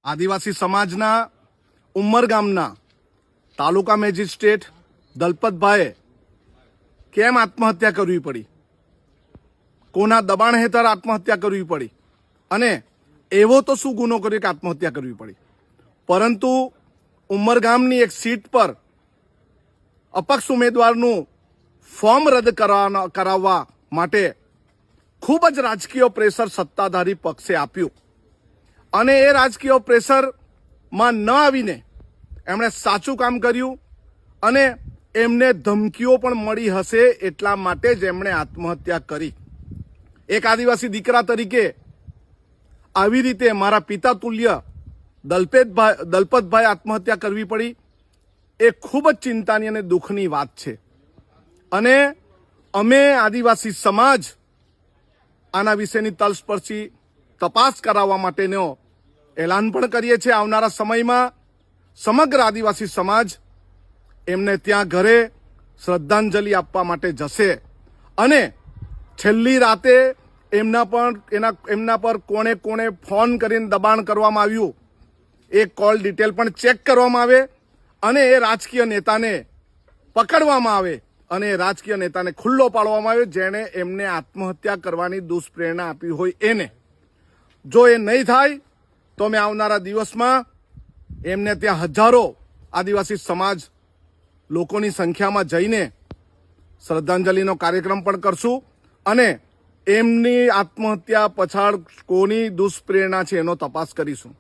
આદિવાસી સમાજના ઉમરગામના તાલુકા મેજિસ્ટ્રેટ દલપતભાઈએ કેમ આત્મહત્યા કરવી પડી, કોના દબાણ હેઠળ આત્મહત્યા કરવી પડી અને એવો તો શું ગુનો કર્યો કે આત્મહત્યા કરવી પડી? પરંતુ ઉમરગામની એક સીટ પર અપક્ષ ઉમેદવારનું ફોર્મ રદ કરાવવા માટે ખૂબ જ રાજકીય પ્રેશર સત્તાધારી પક્ષે આપ્યું અને એ રાજકીય પ્રેશરમાં ન આવીને એમણે સાચું કામ કર્યું અને એમને ધમકીઓ પણ મળી હશે એટલા માટે જ એમણે આત્મહત્યા કરી. એક આદિવાસી દીકરા તરીકે આવી રીતે મારા પિતા તુલ્ય દલપતભાઈ આત્મહત્યા કરવી પડી એ ખૂબ જ ચિંતાની અને દુઃખની વાત છે. અને અમે આદિવાસી સમાજ આના વિશેની તલસ્પર્શી તપાસ કરાવવા માટેનો એલાન પણ કરીએ છીએ. આવનારા સમયમાં સમગ્ર આદિવાસી સમાજ એમને ત્યાં ઘરે શ્રદ્ધાંજલિ આપવા માટે જશે અને છેલ્લી રાતે એમના પર કોણે કોણે ફોન કરીને દબાણ કરવામાં આવ્યું એ કોલ ડિટેલ પણ ચેક કરવામાં આવે અને એ રાજકીય નેતાને પકડવામાં આવે અને એ રાજકીય નેતાને ખુલ્લો પાડવામાં આવે જેણે એમને આત્મહત્યા કરવાની દુષ્પ્રેરણા આપી હોય એને. જો એ નહીં થાય તો અમે આવનારા દિવસમાં એમને ત્યાં હજારો આદિવાસી સમાજ લોકોની સંખ્યામાં જઈને શ્રદ્ધાંજલિનો કાર્યક્રમ પણ કરશું અને એમની આત્મહત્યા પાછળ કોની દુષ્પ્રેરણા છે એનો તપાસ કરીશું.